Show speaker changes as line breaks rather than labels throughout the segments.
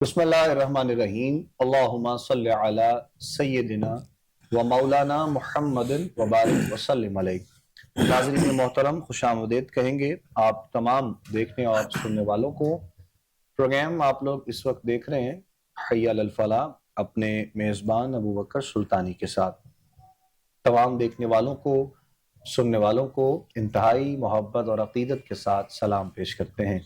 بسم اللہ الرحمن الرحیم اللہم صلی علی سیدنا و مولانا محمد وبارک وسلم علیہ۔ ناظرین محترم، خوش آمدید کہیں گے آپ تمام دیکھنے اور سننے والوں کو۔ پروگرام آپ لوگ اس وقت دیکھ رہے ہیں حی علی الفلاح اپنے میزبان ابو بکر سلطانی کے ساتھ۔ تمام دیکھنے والوں کو، سننے والوں کو انتہائی محبت اور عقیدت کے ساتھ سلام پیش کرتے ہیں۔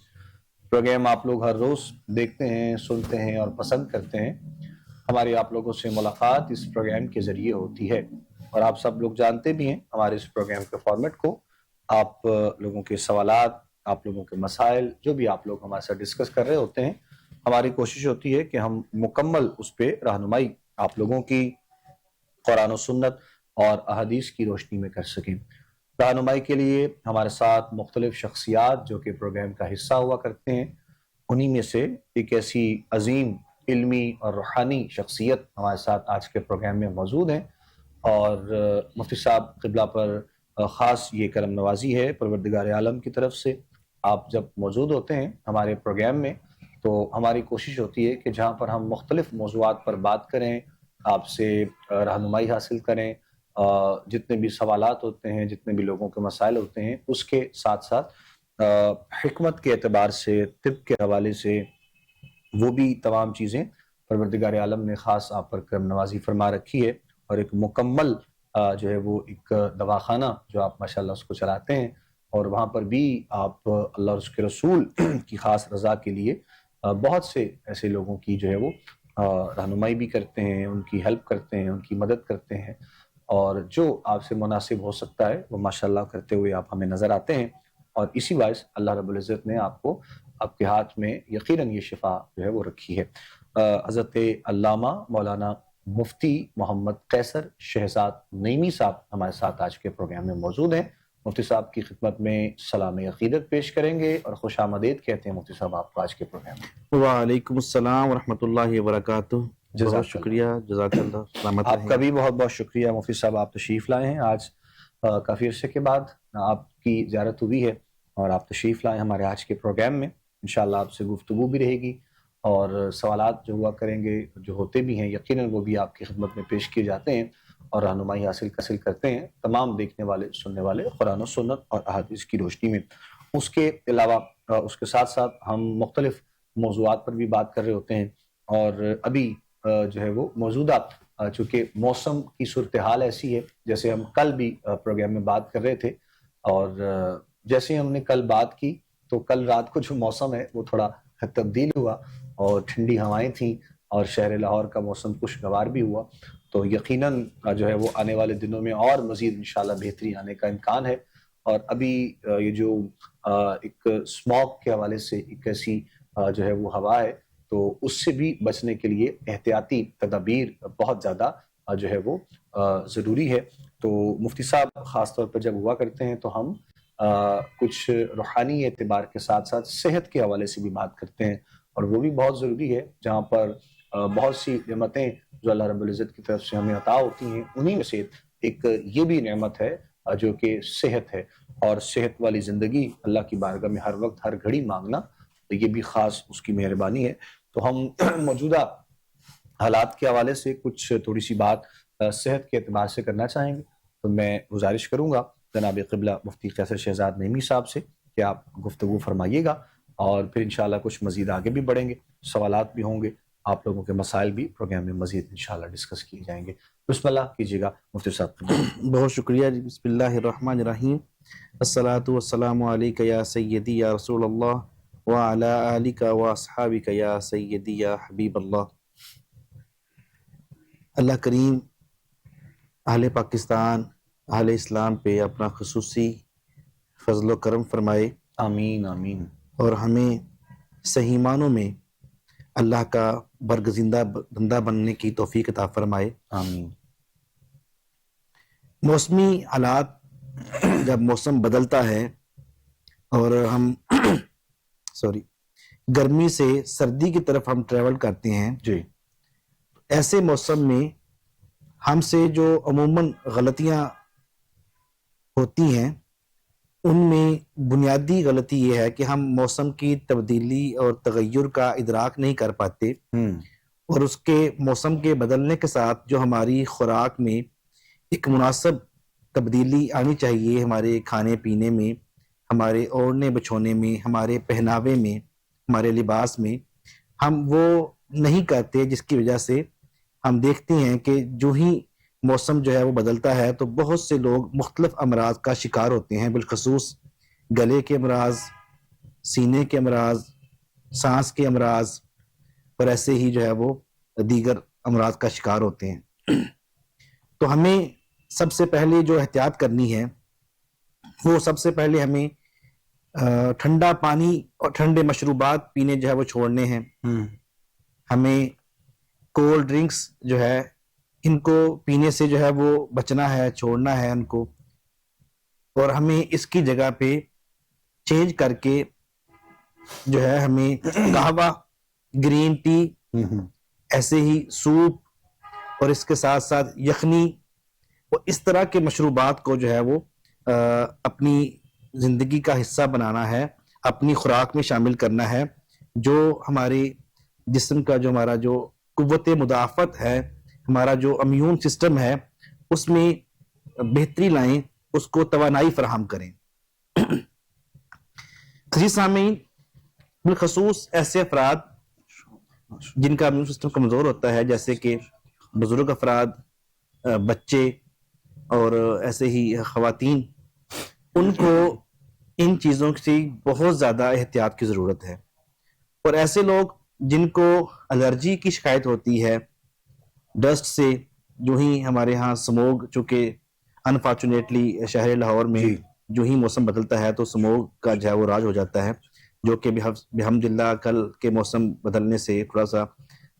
پروگرام آپ لوگ ہر روز دیکھتے ہیں، سنتے ہیں اور پسند کرتے ہیں۔ ہماری آپ لوگوں سے ملاقات اس پروگرام کے ذریعے ہوتی ہے، اور آپ سب لوگ جانتے بھی ہیں ہمارے اس پروگرام کے فارمیٹ کو۔ آپ لوگوں کے سوالات، آپ لوگوں کے مسائل جو بھی آپ لوگ ہمارے ساتھ ڈسکس کر رہے ہوتے ہیں، ہماری کوشش ہوتی ہے کہ ہم مکمل اس پہ رہنمائی آپ لوگوں کی قرآن و سنت اور احادیث کی روشنی میں کر سکیں۔ رہنمائی کے لیے ہمارے ساتھ مختلف شخصیات جو کہ پروگرام کا حصہ ہوا کرتے ہیں، انہی میں سے ایک ایسی عظیم علمی اور روحانی شخصیت ہمارے ساتھ آج کے پروگرام میں موجود ہیں، اور مفتی صاحب قبلہ پر خاص یہ کرم نوازی ہے پروردگار عالم کی طرف سے۔ آپ جب موجود ہوتے ہیں ہمارے پروگرام میں تو ہماری کوشش ہوتی ہے کہ جہاں پر ہم مختلف موضوعات پر بات کریں، آپ سے رہنمائی حاصل کریں، جتنے بھی سوالات ہوتے ہیں، جتنے بھی لوگوں کے مسائل ہوتے ہیں، اس کے ساتھ ساتھ حکمت کے اعتبار سے، طب کے حوالے سے، وہ بھی تمام چیزیں پروردگار عالم نے خاص آپ پر کرم نوازی فرما رکھی ہے، اور ایک مکمل جو ہے وہ ایک دواخانہ جو آپ ماشاءاللہ اس کو چلاتے ہیں، اور وہاں پر بھی آپ اللہ اور اس کے رسول کی خاص رضا کے لیے بہت سے ایسے لوگوں کی جو ہے وہ رہنمائی بھی کرتے ہیں، ان کی ہیلپ کرتے ہیں، ان کی مدد کرتے ہیں، اور جو آپ سے مناسب ہو سکتا ہے وہ ماشاءاللہ کرتے ہوئے آپ ہمیں نظر آتے ہیں۔ اور اسی باعث اللہ رب العزت نے آپ کو، آپ کے ہاتھ میں یقیناً یہ شفا جو ہے وہ رکھی ہے۔ حضرت علامہ مولانا مفتی محمد قیصر شہزاد نعیمی صاحب ہمارے ساتھ آج کے پروگرام میں موجود ہیں۔ مفتی صاحب کی خدمت میں سلام عقیدت پیش کریں گے اور خوش آمدید کہتے ہیں مفتی صاحب آپ کو آج کے پروگرام میں۔
وعلیکم السلام ورحمۃ اللہ وبرکاتہ۔ بہت
جزاک
شکریہ، جزاک اللہ، سلامت
آپ
رہیں۔
کا بھی بہت بہت شکریہ مفتی صاحب، آپ تشریف لائے ہیں آج کافی عرصے کے بعد آپ کی زیارت ہوئی ہے، اور آپ تشریف لائے ہمارے آج کے پروگرام میں۔ انشاءاللہ آپ سے گفتگو بھی رہے گی، اور سوالات جو ہوا کریں گے، جو ہوتے بھی ہیں یقیناً وہ بھی آپ کی خدمت میں پیش کیے جاتے ہیں، اور رہنمائی حاصل کرتے ہیں تمام دیکھنے والے، سننے والے قرآن و سنت اور احادیث کی روشنی میں۔ اس کے علاوہ اس کے ساتھ ساتھ ہم مختلف موضوعات پر بھی بات کر رہے ہوتے ہیں، اور ابھی جو ہے وہ موجودہ چونکہ موسم کی صورتحال ایسی ہے، جیسے ہم کل بھی پروگرام میں بات کر رہے تھے، اور جیسے ہم نے کل بات کی تو کل رات کو جو موسم ہے وہ تھوڑا تبدیل ہوا، اور ٹھنڈی ہوائیں تھیں، اور شہر لاہور کا موسم خوشگوار بھی ہوا، تو یقیناً جو ہے وہ آنے والے دنوں میں اور مزید انشاءاللہ بہتری آنے کا امکان ہے۔ اور ابھی یہ جو ایک اسموگ کے حوالے سے ایک ایسی جو ہے وہ ہوا ہے، تو اس سے بھی بچنے کے لیے احتیاطی تدابیر بہت زیادہ جو ہے وہ ضروری ہے۔ تو مفتی صاحب خاص طور پر جب ہوا کرتے ہیں تو ہم کچھ روحانی اعتبار کے ساتھ ساتھ صحت کے حوالے سے بھی بات کرتے ہیں، اور وہ بھی بہت ضروری ہے، جہاں پر بہت سی نعمتیں جو اللہ رب العزت کی طرف سے ہمیں عطا ہوتی ہیں، انہی میں سے ایک یہ بھی نعمت ہے جو کہ صحت ہے، اور صحت والی زندگی اللہ کی بارگاہ میں ہر وقت ہر گھڑی مانگنا، تو یہ بھی خاص اس کی مہربانی ہے۔ تو ہم موجودہ حالات کے حوالے سے کچھ تھوڑی سی بات صحت کے اعتبار سے کرنا چاہیں گے، تو میں گزارش کروں گا جناب قبلہ مفتی قیصر شہزاد نعیمی صاحب سے کہ آپ گفتگو فرمائیے گا، اور پھر انشاءاللہ کچھ مزید آگے بھی بڑھیں گے، سوالات بھی ہوں گے، آپ لوگوں کے مسائل بھی پروگرام میں مزید انشاءاللہ ڈسکس کیے جائیں گے۔ بسم اللہ کیجیے گا مفتی صاحب۔
بہت شکریہ جی۔ بسم اللہ الرحمن الرحیم۔ الصلاۃ والسلام علیک یا سیدی یا رسول اللہ وعلی آلک واصحابک یا سیدی یا حبیب اللہ۔ اللہ کریم اہل پاکستان، اہل اسلام پہ اپنا خصوصی فضل و کرم فرمائے،
آمین آمین۔
اور ہمیں صحیح معنوں میں اللہ کا برگزیدہ بندہ بننے کی توفیق عطا فرمائے،
آمین۔
موسمی حالات جب موسم بدلتا ہے اور ہم گرمی سے سردی کی طرف ہم ٹریول کرتے ہیں،
جی
ایسے موسم میں ہم سے جو عموماً غلطیاں ہوتی ہیں ان میں بنیادی غلطی یہ ہے کہ ہم موسم کی تبدیلی اور تغیر کا ادراک نہیں کر پاتے، اور اس کے موسم کے بدلنے کے ساتھ جو ہماری خوراک میں ایک مناسب تبدیلی آنی چاہیے، ہمارے کھانے پینے میں، ہمارے اوڑھنے بچھونے میں، ہمارے پہناوے میں، ہمارے لباس میں، ہم وہ نہیں کرتے، جس کی وجہ سے ہم دیکھتے ہیں کہ جو ہی موسم جو ہے وہ بدلتا ہے تو بہت سے لوگ مختلف امراض کا شکار ہوتے ہیں، بالخصوص گلے کے امراض، سینے کے امراض، سانس کے امراض، اور ایسے ہی جو ہے وہ دیگر امراض کا شکار ہوتے ہیں۔ تو ہمیں سب سے پہلے جو احتیاط کرنی ہے وہ سب سے پہلے ہمیں ٹھنڈا پانی اور ٹھنڈے مشروبات پینے جو ہے وہ چھوڑنے ہیں۔ ہمیں کولڈ ڈرنکس جو ہے ان کو پینے سے جو ہے وہ بچنا ہے، چھوڑنا ہے ان کو، اور ہمیں اس کی جگہ پہ چینج کر کے جو ہے ہمیں قہوہ، گرین ٹی، ایسے ہی سوپ، اور اس کے ساتھ ساتھ یخنی، اور اس طرح کے مشروبات کو جو ہے وہ اپنی زندگی کا حصہ بنانا ہے، اپنی خوراک میں شامل کرنا ہے، جو ہمارے جسم کا جو ہمارا جو قوت مدافعت ہے، ہمارا جو امیون سسٹم ہے، اس میں بہتری لائیں، اس کو توانائی فراہم کریں۔ جی سامعین، بالخصوص ایسے افراد جن کا امیون سسٹم کمزور ہوتا ہے، جیسے کہ بزرگ افراد، بچے، اور ایسے ہی خواتین، ان کو ان چیزوں سے بہت زیادہ احتیاط کی ضرورت ہے۔ اور ایسے لوگ جن کو الرجی کی شکایت ہوتی ہے ڈسٹ سے، جو ہی ہمارے ہاں سموگ، چونکہ انفارچونیٹلی شہر لاہور میں جو ہی موسم بدلتا ہے تو سموگ کا جو ہے وہ راج ہو جاتا ہے، جو کہ بحمد اللہ کل کے موسم بدلنے سے تھوڑا سا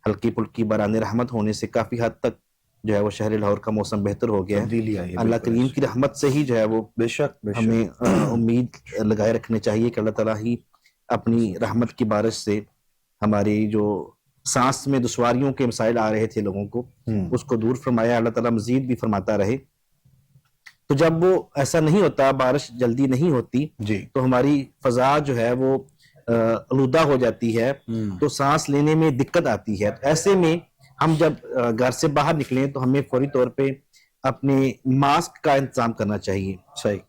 ہلکی پھلکی باران رحمت ہونے سے کافی حد تک جو ہے وہ شہر لاہور کا موسم بہتر ہو گیا ہے۔ اللہ کریم کی رحمت سے ہی جو ہے وہ
بے شک
ہمیں امید لگائے رکھنے چاہیے کہ اللہ تعالیٰ ہی اپنی رحمت کی بارش سے ہماری جو سانس میں دشواریوں کے مسائل آ رہے تھے لوگوں کو، اس کو دور فرمایا، اللہ تعالیٰ مزید بھی فرماتا رہے۔ تو جب وہ ایسا نہیں ہوتا، بارش جلدی نہیں ہوتی، تو ہماری فضا جو ہے وہ آلودہ ہو جاتی ہے، تو سانس لینے میں دقت آتی ہے۔ ایسے میں ہم جب گھر سے باہر نکلیں تو ہمیں فوری طور پہ اپنے ماسک کا انتظام کرنا چاہیے۔
صحیح۔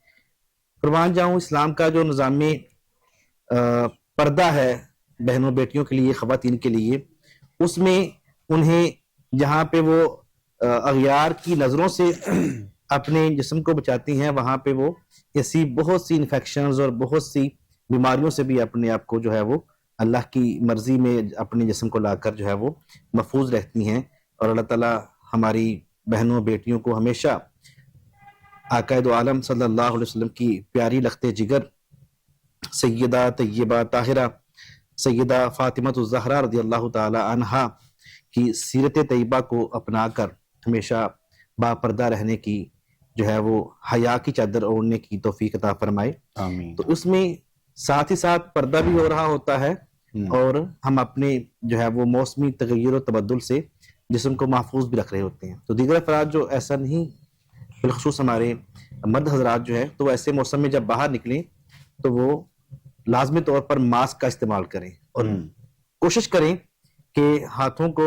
قربان جاؤں، اسلام کا جو نظام پردہ ہے بہنوں بیٹیوں کے لیے، خواتین کے لیے، اس میں انہیں جہاں پہ وہ اغیار کی نظروں سے اپنے جسم کو بچاتی ہیں، وہاں پہ وہ ایسی بہت سی انفیکشنز اور بہت سی بیماریوں سے بھی اپنے آپ کو جو ہے وہ اللہ کی مرضی میں اپنے جسم کو لا کر جو ہے وہ محفوظ رہتی ہیں۔ اور اللہ تعالیٰ ہماری بہنوں بیٹیوں کو ہمیشہ آقا دو عالم صلی اللہ علیہ وسلم کی پیاری لخت جگر سیدہ طیبہ طاہرہ سیدہ فاطمۃ الزہرا رضی اللہ تعالی عنہا کی سیرت طیبہ کو اپنا کر ہمیشہ باپردہ رہنے کی جو ہے وہ حیا کی چادر اوڑھنے کی توفیق عطا فرمائے۔
آمین۔
تو اس میں ساتھ ہی ساتھ پردہ بھی ہو رہا ہوتا ہے، اور ہم اپنے جو ہے وہ موسمی تغیر و تبدل سے جسم کو محفوظ بھی رکھ رہے ہوتے ہیں۔ تو دیگر افراد جو ایسا نہیں، بالخصوص ہمارے مرد حضرات جو ہے، تو ایسے موسم میں جب باہر نکلیں تو وہ لازمی طور پر ماسک کا استعمال کریں، اور کوشش کریں کہ ہاتھوں کو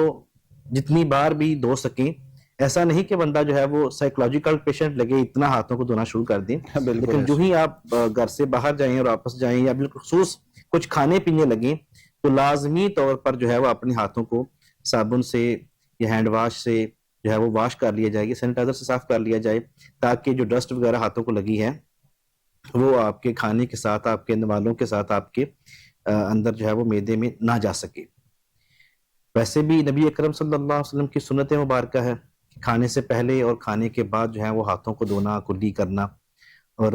جتنی بار بھی دھو سکیں۔ ایسا نہیں کہ بندہ جو ہے وہ سائیکولوجیکل پیشنٹ لگے اتنا ہاتھوں کو دھونا شروع کر دیں، لیکن جو ہی آپ گھر سے باہر جائیں اور واپس جائیں، یا بالخصوص کچھ کھانے پینے لگیں، تو لازمی طور پر جو ہے وہ اپنے ہاتھوں کو صابن سے یا ہینڈ واش سے جو ہے وہ واش کر لیا جائے، سینیٹائزر سے صاف کر لیا جائے، تاکہ جو ڈسٹ وغیرہ ہاتھوں کو لگی ہے وہ آپ کے کھانے کے ساتھ، آپ کے نوالوں کے ساتھ، آپ کے اندر جو ہے وہ معدے میں نہ جا سکے۔ ویسے بھی نبی اکرم صلی اللہ علیہ وسلم کی سنت مبارکہ ہے کہ کھانے سے پہلے اور کھانے کے بعد جو ہے وہ ہاتھوں کو دھونا، کلی کرنا، اور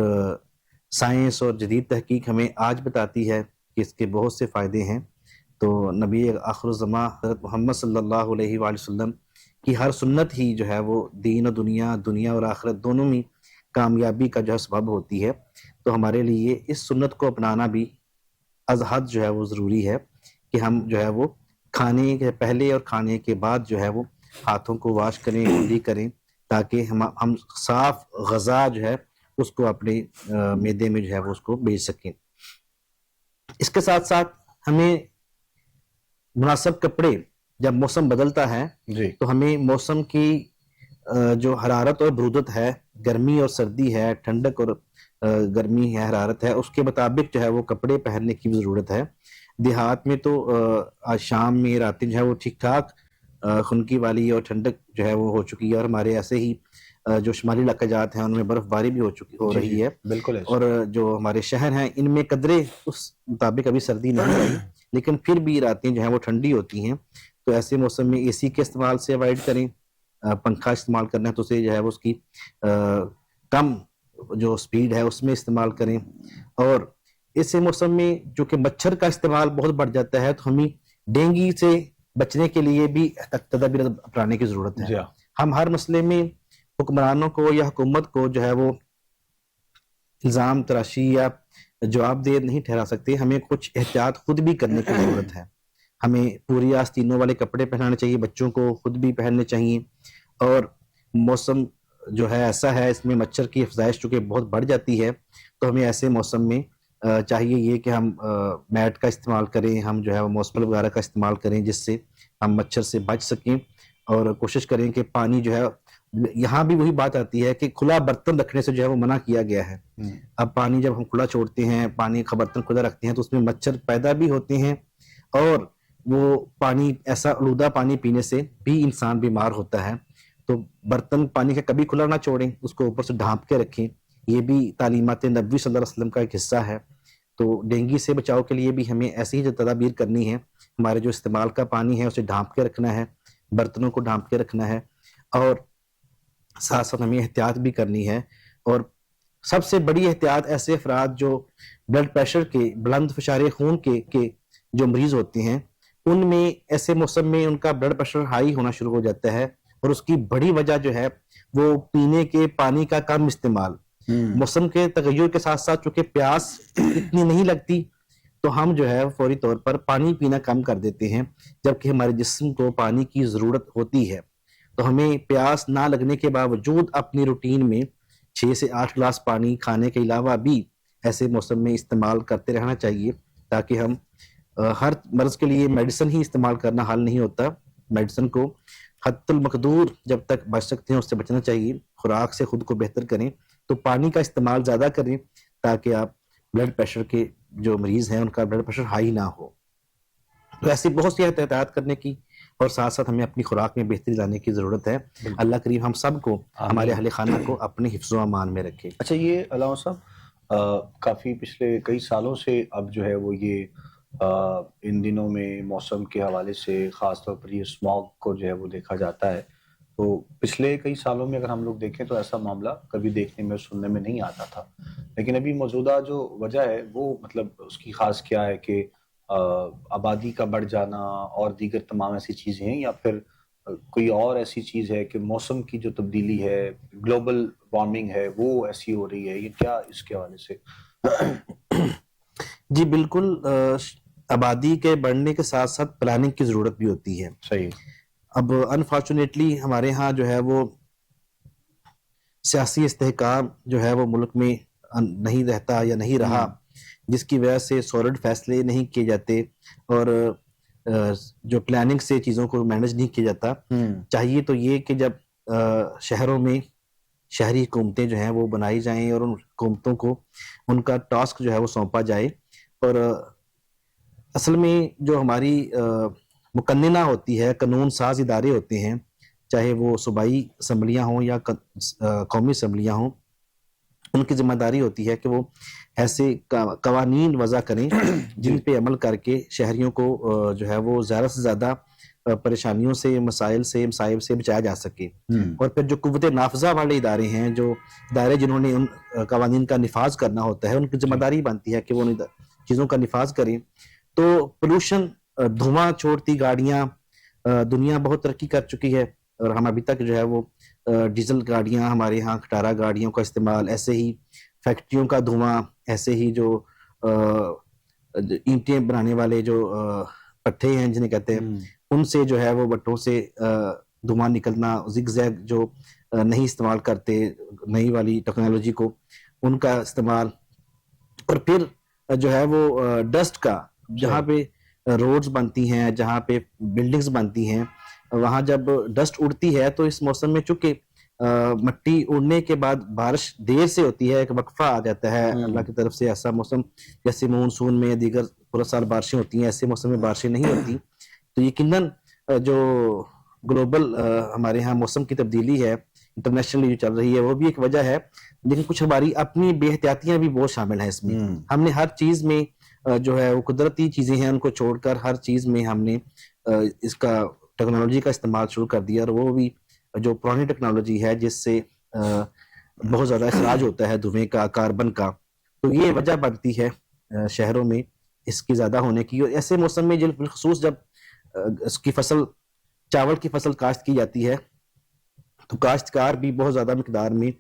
سائنس اور جدید تحقیق ہمیں آج بتاتی ہے کہ اس کے بہت سے فائدے ہیں۔ تو نبی آخر الزماں حضرت محمد صلی اللہ علیہ وآلہ وسلم کی ہر سنت ہی جو ہے وہ دین و دنیا اور آخرت دونوں میں کامیابی کا جو ہے سبب ہوتی ہے۔ تو ہمارے لیے اس سنت کو اپنانا بھی از حد جو ہے وہ ضروری ہے کہ ہم جو ہے وہ کھانے کے پہلے اور کھانے کے بعد جو ہے وہ ہاتھوں کو واش کریں، کلی کریں، تاکہ ہم صاف غذا جو ہے اس کو اپنے معدے میں جو ہے وہ اس کو بھیج سکیں. اس کے ساتھ ساتھ ہمیں مناسب کپڑے، جب موسم بدلتا ہے
جی
تو ہمیں موسم کی جو حرارت اور برودت ہے، گرمی اور سردی ہے، ٹھنڈک اور گرمی ہے، حرارت ہے، اس کے مطابق جو ہے وہ کپڑے پہننے کی بھی ضرورت ہے. دیہات میں تو آج شام میں راتیں جو ہے وہ ٹھیک ٹھاک خنکی والی اور ٹھنڈک جو ہے وہ ہو چکی ہے، اور ہمارے ایسے ہی جو شمالی علاقہ جات ہیں ان میں برف باری بھی ہو
جی
رہی ہے.
بالکل ایسے.
اور جو ہمارے شہر ہیں ان میں قدرے اس مطابق ابھی سردی نہیں آئی، لیکن پھر بھی راتیں جو ہیں وہ ٹھنڈی ہوتی ہیں. تو ایسے موسم میں اے سی کے استعمال سے اوائڈ کریں. پنکھا استعمال کرنا ہے تو اسے جو ہے وہ اس کی کم جو سپیڈ ہے اس میں استعمال کریں. اور اس موسم میں جو کہ مچھر کا استعمال بہت بڑھ جاتا ہے، تو ہمیں ڈینگی سے بچنے کے لیے بھی تدابیر اپنانے کی ضرورت ہے.
جی ہاں
ہم ہر مسئلے میں حکمرانوں کو یا حکومت کو جو ہے وہ الزام تراشی یا جواب دہ نہیں ٹھہرا سکتے. ہمیں کچھ احتیاط خود بھی کرنے کی ضرورت ہے. ہمیں پوری آستینوں والے کپڑے پہنانے چاہیے، بچوں کو خود بھی پہننے چاہیے. اور موسم جو ہے ایسا ہے، اس میں مچھر کی افزائش چونکہ بہت بڑھ جاتی ہے، تو ہمیں ایسے موسم میں چاہیے یہ کہ ہم میٹ کا استعمال کریں، ہم جو ہے وہ موسمل وغیرہ کا استعمال کریں جس سے ہم مچھر سے بچ سکیں. اور کوشش کریں کہ پانی جو ہے، یہاں بھی وہی بات آتی ہے کہ کھلا برتن رکھنے سے جو ہے وہ منع کیا گیا ہے. اب پانی جب ہم کھلا چھوڑتے ہیں، پانی کا برتن کھلا رکھتے ہیں، تو اس میں مچھر پیدا بھی ہوتے ہیں، اور وہ پانی ایسا آلودہ پانی پینے سے بھی انسان بیمار ہوتا ہے. تو برتن پانی کا کبھی کھلا نہ چھوڑیں، اس کو اوپر سے ڈھانپ کے رکھیں. یہ بھی تعلیمات نبوی صلی اللہ علیہ وسلم کا ایک حصہ ہے. تو ڈینگی سے بچاؤ کے لیے بھی ہمیں ایسی ہی جو تدابیر کرنی ہے. ہمارے جو استعمال کا پانی ہے اسے ڈھانپ کے رکھنا ہے، برتنوں کو ڈھانپ کے رکھنا ہے، اور ساتھ ساتھ ہمیں احتیاط بھی کرنی ہے. اور سب سے بڑی احتیاط ایسے افراد جو بلڈ پریشر کے، بلند فشار خون کے جو مریض ہوتے ہیں، ان میں ایسے موسم میں ان کا بلڈ پریشر ہائی ہونا شروع ہو جاتا ہے. اور اس کی بڑی وجہ جو ہے وہ پینے کے پانی کا کم استعمال. موسم کے تغیر کے ساتھ ساتھ چونکہ پیاس اتنی نہیں لگتی، تو ہم جو ہے فوری طور پر پانی پینا کم کر دیتے ہیں، جبکہ ہمارے جسم کو پانی کی ضرورت ہوتی ہے. تو ہمیں پیاس نہ لگنے کے باوجود اپنی روٹین میں 6 سے 8 گلاس پانی کھانے کے علاوہ بھی ایسے موسم میں استعمال کرتے رہنا چاہیے، تاکہ ہم ہر مرض کے لیے میڈیسن ہی استعمال کرنا حل نہیں ہوتا. میڈیسن کو حد المقدور جب تک بچ سکتے ہیں اس سے بچنا چاہیے. خوراک سے خود کو بہتر کریں، تو پانی کا استعمال زیادہ کریں، تاکہ آپ بلڈ پریشر کے جو مریض ہیں ان کا بلڈ پریشر ہائی نہ ہو. تو ایسی بہت سی احتیاط کرنے کی، اور ساتھ ساتھ ہمیں اپنی خوراک میں بہتری لانے کی ضرورت ہے. اللہ کریم ہم سب کو، ہمارے اہل خانہ کو اپنے حفظ و امان میں رکھے.
اچھا، یہ علامہ صاحب کافی پچھلے کئی سالوں سے اب جو ہے وہ یہ ان دنوں میں موسم کے حوالے سے خاص طور پر یہ اسموگ کو جو ہے وہ دیکھا جاتا ہے. تو پچھلے کئی سالوں میں اگر ہم لوگ دیکھیں تو ایسا معاملہ کبھی دیکھنے میں سننے میں نہیں آتا تھا. لیکن ابھی موجودہ جو وجہ ہے وہ مطلب اس کی خاص کیا ہے کہ آبادی کا بڑھ جانا اور دیگر تمام ایسی چیزیں ہیں، یا پھر کوئی اور ایسی چیز ہے کہ موسم کی جو تبدیلی ہے، گلوبل وارمنگ ہے، وہ ایسی ہو رہی ہے؟ یہ کیا اس کے حوالے سے؟
جی بالکل، آبادی کے بڑھنے کے ساتھ ساتھ پلاننگ کی ضرورت بھی ہوتی ہے.
صحیح.
اب انفارچونیٹلی ہمارے ہاں جو ہے وہ سیاسی استحکام جو ہے وہ ملک میں نہیں رہتا یا نہیں رہا، جس کی وجہ سے سالڈ فیصلے نہیں کیے جاتے، اور جو پلاننگ سے چیزوں کو مینج نہیں کیا جاتا. چاہیے تو یہ کہ جب شہروں میں شہری حکومتیں جو ہیں وہ بنائی جائیں، اور ان حکومتوں کو ان کا ٹاسک جو ہے وہ سونپا جائے. اور اصل میں جو ہماری مقننہ ہوتی ہے، قانون ساز ادارے ہوتے ہیں، چاہے وہ صوبائی اسمبلیاں ہوں یا قومی اسمبلیاں ہوں، ان کی ذمہ داری ہوتی ہے کہ وہ ایسے قوانین وضع کریں جن پہ عمل کر کے شہریوں کو جو ہے وہ زیادہ سے زیادہ پریشانیوں سے، مسائل سے، مصائب سے بچایا جا سکے. اور پھر جو قوت نافذہ والے ادارے ہیں، جو ادارے جنہوں نے ان قوانین کا نفاذ کرنا ہوتا ہے، ان کی ذمہ داری بنتی ہے کہ وہ ان چیزوں کا نفاذ کریں. تو پولوشن، دھواں چھوڑتی گاڑیاں، دنیا بہت ترقی کر چکی ہے، اور ہم ابھی تک جو ہے وہ ڈیزل گاڑیاں، ہمارے ہاں کھٹارا گاڑیوں کا استعمال، ایسے ہی فیکٹریوں کا دھواں، ایسے ہی جو اینٹیں بنانے والے جو پٹھے ہیں جنہیں کہتے ہیں، ان سے جو ہے وہ بٹوں سے دھواں نکلنا، زگ زیگ جو نہیں استعمال کرتے نئی والی ٹیکنالوجی کو، ان کا استعمال. اور پھر جو ہے وہ ڈسٹ کا, جہاں پہ روڈز بنتی ہیں, جہاں پہ بلڈنگز بنتی ہیں, وہاں جب ڈسٹ اڑتی ہے تو اس موسم میں چونکہ مٹی اڑنے کے بعد بارش دیر سے ہوتی ہے, ایک وقفہ آ جاتا ہے اللہ کی طرف سے. ایسا موسم جیسے مونسون میں دیگر پورا سال بارشیں ہوتی ہیں, ایسے موسم میں بارشیں نہیں ہوتی. تو یقیناً جو گلوبل ہمارے ہاں موسم کی تبدیلی ہے انٹرنیشنلی جو چل رہی ہے وہ بھی ایک وجہ ہے, لیکن کچھ ہماری اپنی بے احتیاطیاں بھی بہت شامل ہیں اس میں. ہم نے ہر چیز میں جو ہے وہ قدرتی چیزیں ہیں ان کو چھوڑ کر ہر چیز میں ہم نے اس کا ٹیکنالوجی کا استعمال شروع کر دیا, اور وہ بھی جو پرانی ٹیکنالوجی ہے جس سے بہت زیادہ اخراج ہوتا ہے دھوئیں کا, کاربن کا. تو یہ وجہ بنتی ہے شہروں میں اس کی زیادہ ہونے کی. اور ایسے موسم میں بالخصوص جب اس کی فصل, چاول کی فصل کاشت کی جاتی ہے تو کاشتکار بھی بہت زیادہ مقدار میں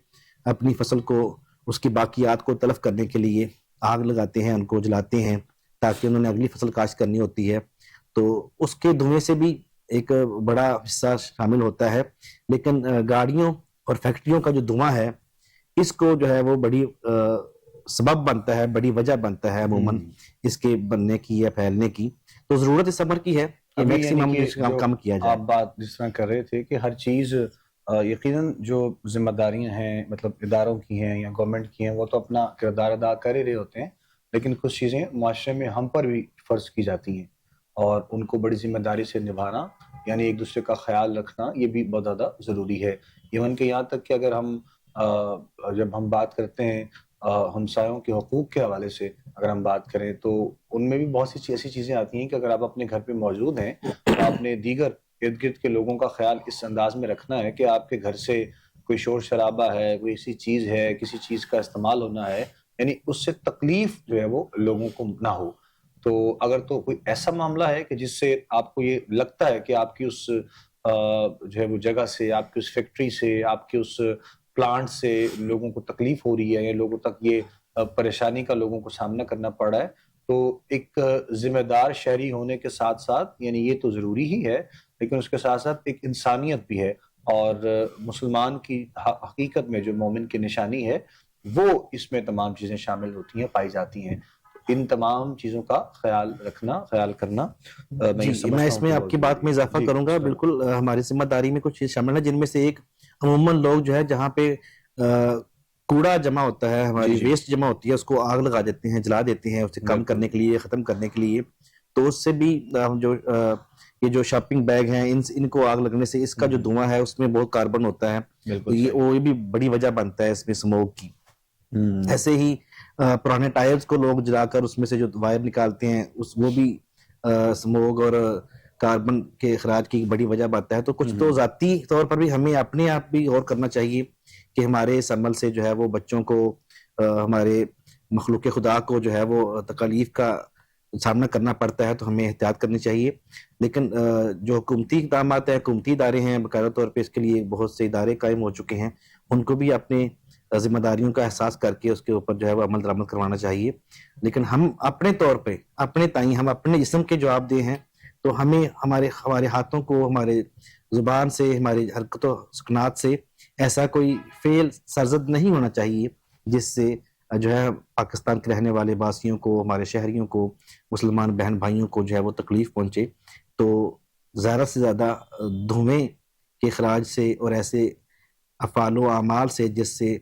اپنی فصل کو, اس کی باقیات کو تلف کرنے کے لیے آگ لگاتے ہیں, ان کو جلاتے ہیں تاکہ انہوں نے اگلی فصل کاشت کرنی ہوتی ہے. تو اس کے دھوئیں سے بھی ایک بڑا حصہ شامل ہوتا ہے. لیکن گاڑیوں اور فیکٹریوں کا جو دھواں ہے اس کو جو ہے وہ بڑی سبب بنتا ہے, بڑی وجہ بنتا ہے عموماً اس کے بننے کی یا پھیلنے کی. تو ضرورت اس امر کی ہے کہ میکسیمم کم کیا جائے.
آپ بات جس طرح کر رہے تھے کہ ہر چیز یقیناً جو ذمہ داریاں ہیں مطلب اداروں کی ہیں یا گورنمنٹ کی ہیں وہ تو اپنا کردار ادا کر ہی رہے ہوتے ہیں, لیکن کچھ چیزیں معاشرے میں ہم پر بھی فرض کی جاتی ہیں اور ان کو بڑی ذمہ داری سے نبھانا, یعنی ایک دوسرے کا خیال رکھنا, یہ بھی بہت زیادہ ضروری ہے. ایون کہ یہاں تک کہ اگر ہم جب ہم بات کرتے ہیں ہمسایوں کے حقوق کے حوالے سے اگر ہم بات کریں تو ان میں بھی بہت سی ایسی چیزیں آتی ہیں کہ اگر آپ اپنے گھر پہ موجود ہیں تو آپ نے دیگر ارد گرد کے لوگوں کا خیال اس انداز میں رکھنا ہے کہ آپ کے گھر سے کوئی شور شرابہ ہے, کوئی ایسی چیز ہے, کسی چیز کا استعمال ہونا ہے, یعنی اس سے تکلیف جو ہے وہ لوگوں کو نہ ہو. تو اگر تو کوئی ایسا معاملہ ہے کہ جس سے آپ کو یہ لگتا ہے کہ آپ کی اس جو ہے وہ جگہ سے, آپ کی اس فیکٹری سے, آپ کی اس پلانٹ سے لوگوں کو تکلیف ہو رہی ہے یا لوگوں تک یہ پریشانی کا لوگوں کو سامنا کرنا پڑ رہا ہے, تو ایک ذمہ دار شہری ہونے کے ساتھ ساتھ یعنی یہ تو ضروری ہی ہے, لیکن اس کے ساتھ ساتھ ایک انسانیت بھی ہے. اور مسلمان کی حقیقت میں جو مومن کی نشانی ہے وہ اس میں تمام چیزیں شامل ہوتی ہیں, پائی جاتی ہیں. ان تمام چیزوں کا خیال رکھنا, خیال کرنا
میں اس میں آپ کی بات میں اضافہ کروں گا. بالکل ہماری ذمہ داری میں کچھ چیز شامل ہے جن میں سے ایک عموماً لوگ جو ہے جہاں پہ کوڑا جمع ہوتا ہے, ہماری ویسٹ جمع ہوتی ہے, اس کو آگ لگا دیتے ہیں, جلا دیتے ہیں اسے کم کرنے کے لیے, ختم کرنے کے لیے. تو اس سے بھی جو یہ جو شاپنگ بیگ ہیں ان کو آگ لگنے سے اس کا جو دھواں ہے اس میں بہت کاربن ہوتا ہے, یہ بھی بڑی وجہ بنتا ہے اس میں اسموگ کی. ایسے ہی پرانے ٹائرز کو لوگ جلا کر اس میں سے جو وائر نکالتے ہیں وہ بھی اسموگ اور کاربن کے اخراج کی بڑی وجہ بنتا ہے. تو کچھ تو ذاتی طور پر بھی ہمیں اپنے آپ بھی غور کرنا چاہیے کہ ہمارے اس عمل سے جو ہے وہ بچوں کو, ہمارے مخلوق خدا کو جو ہے وہ تکالیف کا سامنا کرنا پڑتا ہے, تو ہمیں احتیاط کرنی چاہیے. لیکن جو حکومتی اقدامات ہیں, حکومتی ادارے ہیں, باقاعدہ طور پہ اس کے لیے بہت سے ادارے قائم ہو چکے ہیں, ان کو بھی اپنے ذمہ داریوں کا احساس کر کے اس کے اوپر جو ہے وہ عمل درآمد کروانا چاہیے. لیکن ہم اپنے طور پہ اپنے تئیں ہم اپنے جسم کے جواب دہ ہیں, تو ہمیں ہمارے ہاتھوں کو, ہمارے زبان سے, ہماری حرکتوں سکنات سے ایسا کوئی فعل سرزد نہیں ہونا چاہیے جس سے جو ہے پاکستان کے رہنے والے باسیوں کو, ہمارے شہریوں کو, مسلمان بہن بھائیوں کو جو ہے وہ تکلیف پہنچے. تو زیادہ سے زیادہ دھوئیں کے اخراج سے اور ایسے افعال و اعمال سے جس سے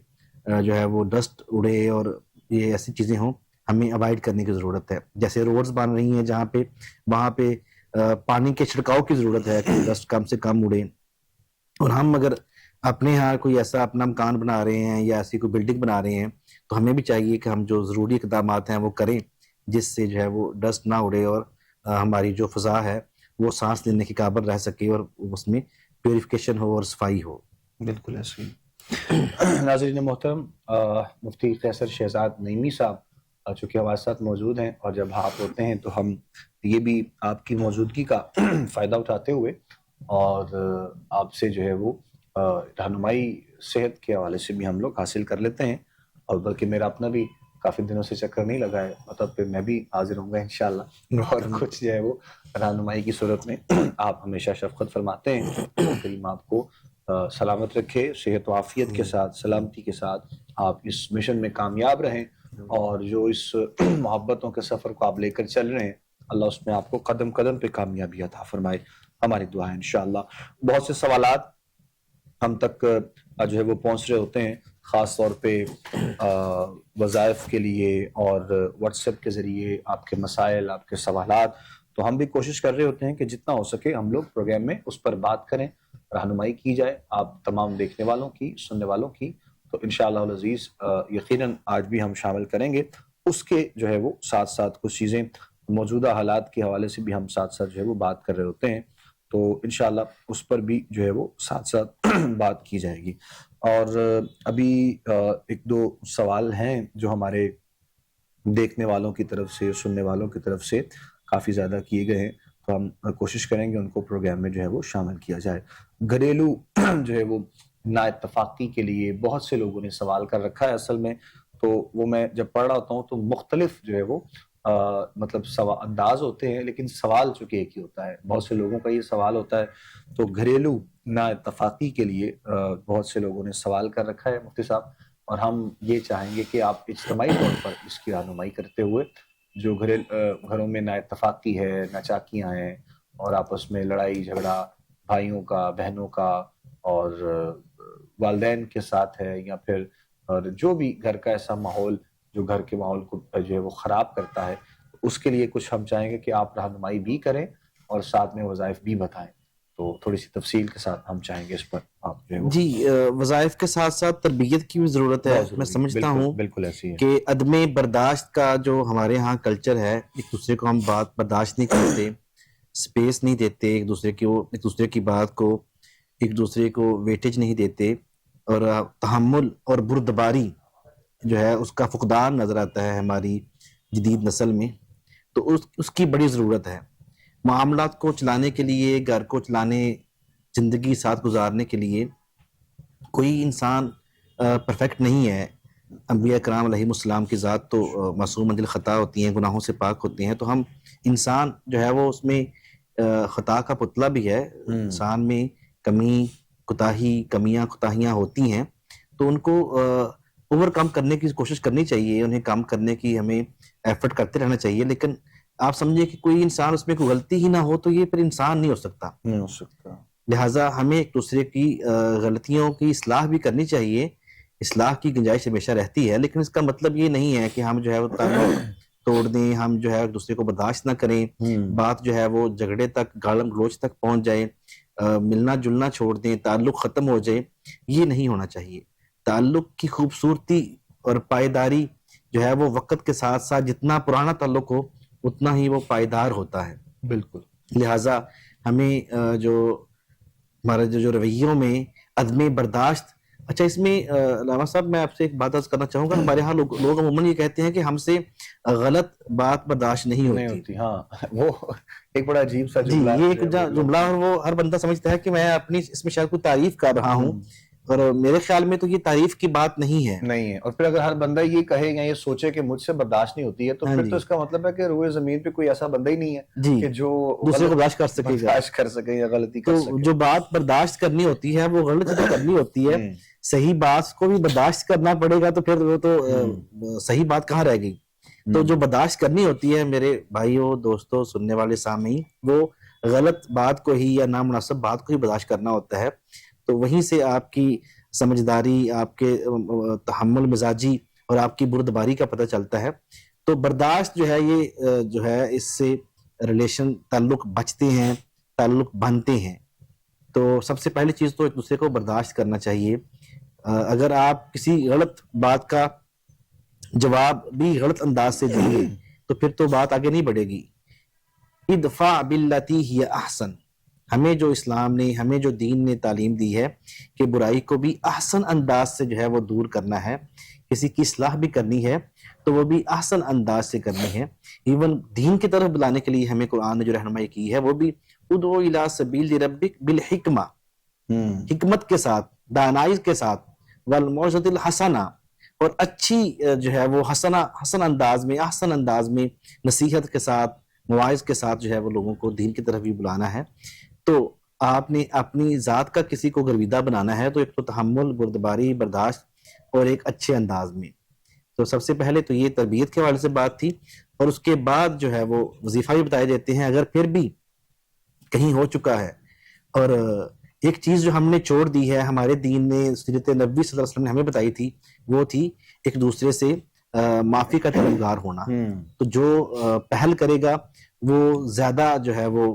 جو ہے وہ ڈسٹ اڑے اور یہ ایسی چیزیں ہوں, ہمیں اوائڈ کرنے کی ضرورت ہے. جیسے روڈز بن رہی ہیں جہاں پہ وہاں پہ پانی کے چھڑکاؤ کی ضرورت ہے کہ ڈسٹ کم سے کم اڑے. اور ہم اگر اپنے ہاں کوئی ایسا اپنا مکان بنا رہے ہیں یا ایسی کوئی بلڈنگ بنا رہے ہیں تو ہمیں بھی چاہیے کہ ہم جو ضروری اقدامات ہیں وہ کریں جس سے جو ہے وہ ڈسٹ نہ اڑے اور ہماری جو فضا ہے وہ سانس لینے کے قابل رہ سکے اور اس میں پیوریفیکیشن ہو اور صفائی ہو.
بالکل ایسے ہی. ناظرین محترم, مفتی قیصر شہزاد نعیمی صاحب چونکہ ہمارے ساتھ موجود ہیں, اور جب آپ ہوتے ہیں تو ہم یہ بھی آپ کی موجودگی کا فائدہ اٹھاتے ہوئے اور آپ سے جو ہے وہ رہنمائی صحت کے حوالے سے بھی ہم لوگ حاصل کر لیتے ہیں. اور بلکہ میرا اپنا بھی کافی دنوں سے چکر نہیں لگا ہے, مطلب پھر میں بھی حاضر ہوں گا انشاءاللہ. اور کچھ جو ہے وہ رہنمائی کی صورت میں آپ ہمیشہ شفقت فرماتے ہیں. کریم آپ کو سلامت رکھے, صحت و عافیت کے ساتھ, سلامتی کے ساتھ آپ اس مشن میں کامیاب رہیں اور جو اس محبتوں کے سفر کو آپ لے کر چل رہے ہیں اللہ اس میں آپ کو قدم قدم پہ کامیابی عطا فرمائے، ہماری دعا ہے انشاءاللہ۔ بہت سے سوالات ہم تک جو ہے وہ پہنچ رہے ہوتے ہیں، خاص طور پہ وظائف کے لیے اور واٹس ایپ کے ذریعے آپ کے مسائل، آپ کے سوالات، تو ہم بھی کوشش کر رہے ہوتے ہیں کہ جتنا ہو سکے ہم لوگ پروگرام میں اس پر بات کریں، رہنمائی کی جائے آپ تمام دیکھنے والوں کی، سننے والوں کی۔ تو انشاءاللہ العزیز یقیناً آج بھی ہم شامل کریں گے، اس کے جو ہے وہ ساتھ ساتھ کچھ چیزیں موجودہ حالات کے حوالے سے بھی ہم ساتھ ساتھ جو ہے وہ بات کر رہے ہوتے ہیں، تو انشاءاللہ اس پر بھی جو ہے وہ ساتھ ساتھ بات کی جائے گی۔ اور ابھی ایک دو سوال ہیں جو ہمارے دیکھنے والوں کی طرف سے، سننے والوں کی طرف سے کافی زیادہ کیے گئے ہیں، تو ہم کوشش کریں گے ان کو پروگرام میں جو ہے وہ شامل کیا جائے۔ گھریلو جو ہے وہ نا اتفاقی کے لیے بہت سے لوگوں نے سوال کر رکھا ہے اصل میں، تو وہ میں جب پڑھ رہا ہوتا ہوں تو مختلف جو ہے وہ مطلب انداز ہوتے ہیں، لیکن سوال چونکہ ایک ہی ہوتا ہے، بہت سے لوگوں کا یہ سوال ہوتا ہے۔ تو گھریلو نا اتفاقی کے لیے بہت سے لوگوں نے سوال کر رکھا ہے مفتی صاحب، اور ہم یہ چاہیں گے کہ آپ اجتماعی طور پر اس کی رہنمائی کرتے ہوئے جو گھروں میں نا اتفاقی ہے، ناچاکیاں ہیں اور آپس میں لڑائی جھگڑا بھائیوں کا، بہنوں کا اور والدین کے ساتھ ہے، یا پھر اور جو بھی گھر کا ایسا ماحول جو گھر کے ماحول کو جو ہے وہ خراب کرتا ہے، اس کے لیے کچھ ہم چاہیں گے کہ آپ رہنمائی بھی کریں اور ساتھ میں وظائف بھی بتائیں، تو تھوڑی سی تفصیل کے ساتھ ہم چاہیں گے اس پر آپ جو ہے وہ۔
جی، وظائف کے ساتھ ساتھ تربیت کی بھی ضرورت ہے۔ میں سمجھتا ہوں
بالکل ایسی ہے
کہ عدم برداشت کا جو ہمارے ہاں کلچر ہے، ایک دوسرے کو ہم بات برداشت نہیں کرتے، سپیس نہیں دیتے ایک دوسرے کی بات کو، ایک دوسرے کو ویٹیج نہیں دیتے، اور تحمل اور بردباری جو ہے اس کا فقدان نظر آتا ہے ہماری جدید نسل میں، تو اس کی بڑی ضرورت ہے۔ معاملات کو چلانے کے لیے، گھر کو چلانے، زندگی ساتھ گزارنے کے لیے کوئی انسان پرفیکٹ نہیں ہے۔ انبیاء کرام علیہ السلام کی ذات تو معصوم عن الخطا ہوتی ہیں، گناہوں سے پاک ہوتے ہیں، تو ہم انسان جو ہے وہ اس میں خطا کا پتلا بھی ہے، انسان میں کمی کمیاں کوتاہیاں ہوتی ہیں، تو ان کو اوور کم کرنے کی کوشش کرنی چاہیے، انہیں کم کرنے کی ہمیں ایفرٹ کرتے رہنا چاہیے، لیکن آپ سمجھیں کہ کوئی انسان اس میں کوئی غلطی ہی نہ ہو تو یہ پھر انسان نہیں ہو سکتا۔
نہیں ہو سکتا۔
لہٰذا ہمیں ایک دوسرے کی غلطیوں کی اصلاح بھی کرنی چاہیے، اصلاح کی گنجائش ہمیشہ رہتی ہے، لیکن اس کا مطلب یہ نہیں ہے کہ ہم جو ہے وہ تعلق توڑ دیں، ہم جو ہے ایک دوسرے کو برداشت نہ کریں، بات جو ہے وہ جھگڑے تک، گالم گلوچ تک پہنچ جائے، ملنا جلنا چھوڑ دیں، تعلق ختم ہو جائے، یہ نہیں ہونا چاہیے۔ تعلق کی خوبصورتی اور پائیداری جو ہے وہ وقت کے ساتھ ساتھ جتنا پرانا تعلق ہو اتنا ہی وہ پائیدار ہوتا ہے۔
بالکل۔
لہٰذا ہمیں جو ہمارے جو رویوں میں عدم برداشت، اچھا اس میں علامہ صاحب میں آپ سے ایک بات عرض کرنا چاہوں گا، ہمارے ہاں لوگ عموماً یہ کہتے ہیں کہ ہم سے غلط بات برداشت نہیں ہوتی۔
ہاں وہ ایک بڑا عجیب سا
جی،
جملہ
یہ ایک جملہ، اور وہ ہر بندہ سمجھتا ہے کہ میں اپنی اس میں شاید کوئی تعریف کر رہا ہوں، اور میرے خیال میں تو یہ تعریف کی بات نہیں ہے۔
اور پھر اگر ہر بندہ یہ کہے یا یہ سوچے کہ مجھ سے برداشت نہیں ہوتی ہے تو پھر تو اس کا مطلب ہے کہ روئے زمین پہ کوئی ایسا بندہ ہی نہیں ہے کہ جو
دوسرے کو برداشت کر
سکے یا غلطی کر سکے۔
تو جو بات برداشت کرنی ہوتی ہے وہ غلط جو کرنی ہوتی ہے، صحیح بات کو بھی برداشت کرنا پڑے گا، تو پھر وہ تو صحیح بات کہاں رہ گئی؟ تو جو برداشت کرنی ہوتی ہے میرے بھائیوں، دوستوں، سننے والے سامعین، وہ غلط بات کو ہی یا نامناسب بات کو ہی برداشت کرنا ہوتا ہے، تو وہیں سے آپ کی سمجھداری، آپ کے تحمل مزاجی اور آپ کی بردباری کا پتہ چلتا ہے۔ تو برداشت جو ہے یہ جو ہے اس سے ریلیشن، تعلق بچتے ہیں، تعلق بنتے ہیں۔ تو سب سے پہلی چیز تو ایک دوسرے کو برداشت کرنا چاہیے۔ اگر آپ کسی غلط بات کا جواب بھی غلط انداز سے دیں گے تو پھر تو بات آگے نہیں بڑھے گی۔ ادفع باللتی ہی احسن، ہمیں جو اسلام نے، ہمیں جو دین نے تعلیم دی ہے کہ برائی کو بھی احسن انداز سے جو ہے وہ دور کرنا ہے، کسی کی اصلاح بھی کرنی ہے تو وہ بھی احسن انداز سے کرنی ہے۔ ایون دین کی طرف بلانے کے لیے ہمیں قرآن نے جو رہنمائی کی ہے وہ بھی ادعو الی سبیل ربک بالحکمہ، حکمت کے ساتھ، دانائی کے ساتھ، والموعظۃ الحسنہ، اور اچھی جو ہے وہ حسن انداز میں، احسن انداز میں، نصیحت کے ساتھ، مواعظ کے ساتھ جو ہے وہ لوگوں کو دین کی طرف بھی بلانا ہے۔ تو آپ نے اپنی ذات کا کسی کو گرویدہ بنانا ہے تو ایک تو تحمل، بردباری، برداشت اور ایک اچھے انداز میں. تو سب سے پہلے تو یہ تربیت کے حوالے سے بات تھی، اور اس کے بعد جو ہے وہ وظیفہ بھی بتائے دیتے ہیں. اگر پھر بھی کہیں ہو چکا ہے، اور ایک چیز جو ہم نے چھوڑ دی ہے، ہمارے دین نے، سیرت نبوی صلی اللہ علیہ وسلم نے ہمیں بتائی تھی، وہ تھی ایک دوسرے سے معافی کا طلبگار ہونا. تو جو پہل کرے گا وہ زیادہ جو ہے وہ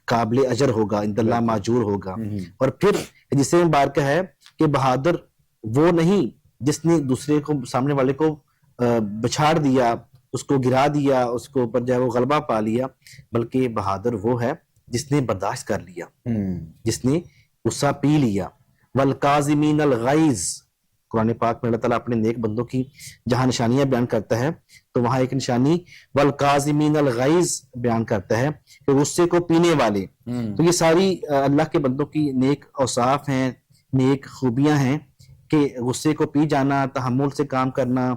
قابل اجر ہوگا، عند اللہ ماجور ہوگا. اور پھر جسے مبارکہ ہے کہ بہادر وہ نہیں جس نے دوسرے کو، سامنے والے کو بچھاڑ دیا، اس کو گرا دیا، اس کو اوپر جو ہے وہ غلبہ پا لیا، بلکہ بہادر وہ ہے جس نے برداشت کر لیا، جس نے غصہ پی لیا. والکاظمین الغیظ، قرآن پاک میں اللہ تعالیٰ اپنے نیک بندوں کی جہاں نشانیاں بیان کرتا ہے تو وہاں ایک نشانی والکاظمین الغیظ بیان کرتا ہے کہ غصے کو پینے والے. تو یہ ساری اللہ کے بندوں کی نیک اوصاف ہیں، نیک خوبیاں ہیں کہ غصے کو پی جانا، تحمل سے کام کرنا،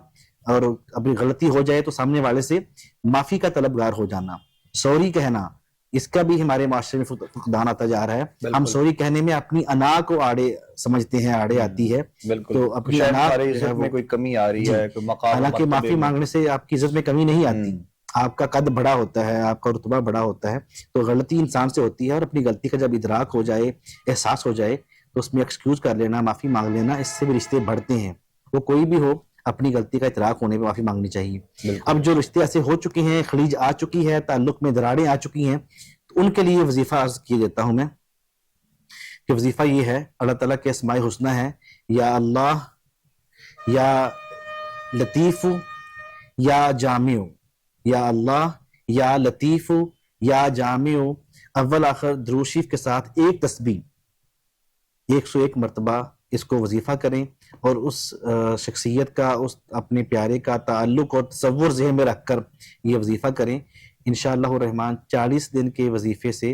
اور اپنی غلطی ہو جائے تو سامنے والے سے معافی کا طلبگار ہو جانا، سوری کہنا. اس کا بھی ہمارے معاشرے میں فقدان آتا جا رہا ہے. ہم سوری کہنے میں اپنی انا کو آڑے سمجھتے ہیں، آڑے آتی ہے. تو اپنی انا
میں کوئی کمی آ رہی ہے، کوئی مقام،
حالانکہ معافی مانگنے سے آپ کی عزت میں کمی نہیں آتی. آپ کا قد بڑا ہوتا ہے، آپ کا رتبہ بڑا ہوتا ہے. تو غلطی انسان سے ہوتی ہے، اور اپنی غلطی کا جب ادراک ہو جائے، احساس ہو جائے، تو اس میں ایکسکیوز کر لینا، معافی مانگ لینا، اس سے بھی رشتے بڑھتے ہیں. وہ کوئی بھی ہو، اپنی غلطی کا ادراک ہونے پہ معافی مانگنی چاہیے. اب جو رشتے ایسے ہو چکے ہیں، خلیج آ چکی ہے، تعلق میں دراڑیں آ چکی ہیں، تو ان کے لیے وظیفہ عرض کیے دیتا ہوں میں کہ وظیفہ یہ ہے، اللہ تعالیٰ کے اسماء حسنی ہے، یا اللہ، یا لطیف، یا جامع، یا اللہ، یا لطیف، یا جامع، اول آخر درود شریف کے ساتھ ایک تسبیح 101 مرتبہ اس کو وظیفہ کریں، اور اس شخصیت کا، اس اپنے پیارے کا تعلق اور تصور ذہن میں رکھ کر یہ وظیفہ کریں. انشاءاللہ الرحمن 40 دن کے وظیفے سے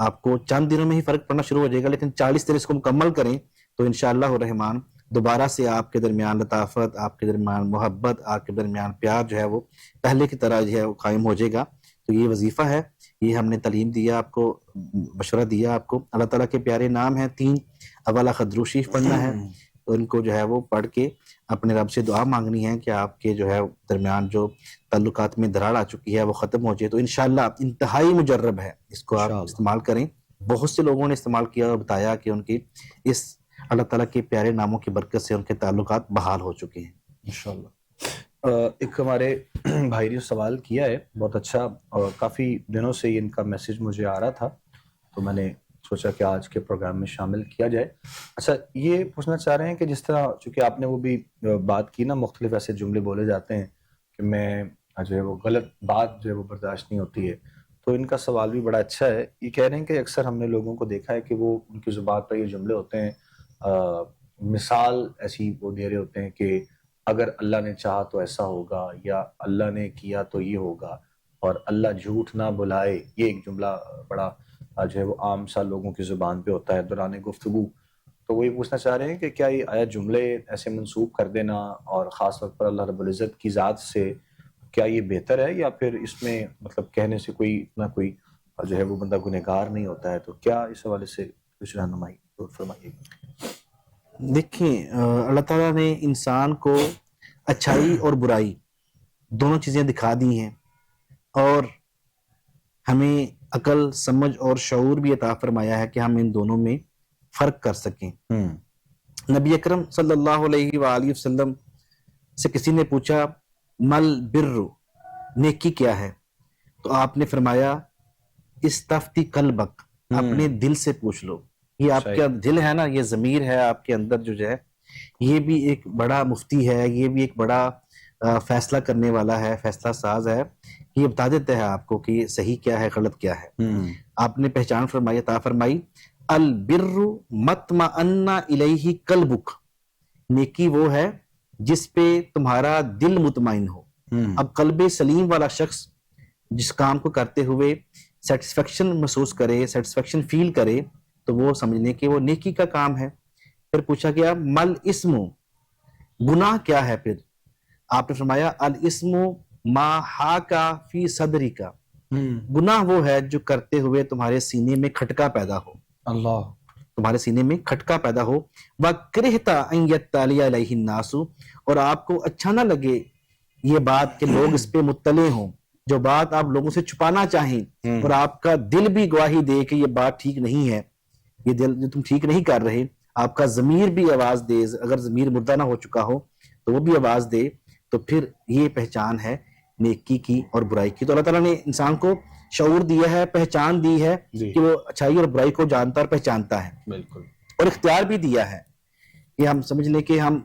آپ کو چند دنوں میں ہی فرق پڑنا شروع ہو جائے گا، لیکن 40 دن اس کو مکمل کریں تو انشاءاللہ الرحمن دوبارہ سے آپ کے درمیان لطافت، آپ کے درمیان محبت، آپ کے درمیان پیار جو ہے وہ پہلے کی طرح جو ہے وہ قائم ہو جائے گا. تو یہ وظیفہ ہے، یہ ہم نے تعلیم دیا آپ کو، مشورہ دیا آپ کو. اللہ تعالیٰ کے پیارے نام ہیں 3، اول آخر درود شریف پڑھنا ہے، تو ان کو جو ہے وہ پڑھ کے اپنے رب سے دعا مانگنی ہے کہ آپ کے جو ہے درمیان جو تعلقات میں دراڑ آ چکی ہے وہ ختم ہو جائے. تو انشاءاللہ انتہائی مجرب ہے، اس کو آپ استعمال کریں. بہت سے لوگوں نے استعمال کیا اور بتایا کہ ان کی اس اللہ تعالیٰ کے پیارے ناموں کی برکت سے ان کے تعلقات بحال ہو چکے ہیں
انشاءاللہ. ایک ہمارے بھائی نے سوال کیا ہے بہت اچھا، اور کافی دنوں سے ان کا میسج مجھے آ رہا تھا، تو میں نے سوچا کہ آج کے پروگرام میں شامل کیا جائے. اچھا، یہ پوچھنا چاہ رہے ہیں کہ جس طرح چونکہ آپ نے وہ بھی بات کی نا، مختلف ایسے جملے بولے جاتے ہیں کہ میں جو ہے وہ غلط بات جو ہے وہ برداشت نہیں ہوتی ہے. تو ان کا سوال بھی بڑا اچھا ہے. یہ کہہ رہے ہیں کہ اکثر ہم نے لوگوں کو دیکھا ہے کہ وہ ان کی زبان پر یہ جملے ہوتے ہیں، مثال ایسی وہ دے رہے ہوتے ہیں کہ اگر اللہ نے چاہا تو ایسا ہوگا، یا اللہ نے کیا تو یہ ہوگا، اور اللہ جھوٹ نہ بلائے. یہ ایک جملہ بڑا جو ہے وہ عام سا لوگوں کی زبان پہ ہوتا ہے دوران گفتگو. تو وہ یہ پوچھنا چاہ رہے ہیں کہ کیا یہ آیا جملے ایسے منسوب کر دینا، اور خاص طور پر اللہ رب العزت کی ذات سے، کیا یہ بہتر ہے، یا پھر اس میں مطلب کہنے سے کوئی اتنا کوئی جو ہے وہ بندہ گنہگار نہیں ہوتا ہے؟ تو کیا اس حوالے سے کچھ رہنمائی فرمائیے.
دیکھیں، اللہ تعالیٰ نے انسان کو اچھائی اور برائی دونوں چیزیں دکھا دی ہیں، اور ہمیں عقل، سمجھ اور شعور بھی عطا فرمایا ہے کہ ہم ان دونوں میں فرق کر سکیں. نبی اکرم صلی اللہ علیہ وآلہ وسلم سے کسی نے پوچھا مل بر، نیکی کیا ہے؟ تو آپ نے فرمایا استفتی قلبک، اپنے دل سے پوچھ لو. یہ آپ کا دل ہے نا، یہ ضمیر ہے آپ کے اندر جو ہے، یہ بھی ایک بڑا مفتی ہے، یہ بھی ایک بڑا فیصلہ کرنے والا ہے، فیصلہ ساز ہے. یہ بتا دیتا ہے آپ کو کہ صحیح کیا ہے، غلط کیا ہے. آپ نے پہچان فرمائی، عطا فرمائی البر مطمئن الیہ قلبک، نیکی وہ ہے جس پہ تمہارا دل مطمئن ہو. اب قلب سلیم والا شخص جس کام کو کرتے ہوئے سیٹسفیکشن محسوس کرے، سیٹسفیکشن فیل کرے، تو وہ سمجھنے کہ وہ نیکی کا کام ہے. پھر پوچھا گیا مل اسم، گناہ کیا ہے؟ پھر آپ نے فرمایا الاسم ما حاکا فی صدری کا، گناہ وہ ہے جو کرتے ہوئے تمہارے سینے میں کھٹکا پیدا ہو.
اللہ.
تمہارے سینے میں کھٹکا پیدا ہو، وَكَرِهْتَ أَن يَطَّلِعَ عَلَيْهِ النَّاسُ، اور آپ کو اچھا نہ لگے یہ بات کہ لوگ اس پہ مطلع ہوں، جو بات آپ لوگوں سے چھپانا چاہیں اور آپ کا دل بھی گواہی دے کہ یہ بات ٹھیک نہیں ہے، یہ دل جو تم ٹھیک نہیں کر رہے، آپ کا ضمیر بھی آواز دے، اگر ضمیر مردہ نہ ہو چکا ہو تو وہ بھی آواز دے، تو پھر یہ پہچان ہے نیکی کی اور برائی کی۔ تو اللہ تعالیٰ نے انسان کو شعور دیا ہے، پہچان دی ہے
جی
کہ وہ اچھائی اور برائی کو جانتا اور پہچانتا ہے،
بالکل
اور اختیار بھی دیا ہے۔ یہ ہم سمجھ لیں کہ ہم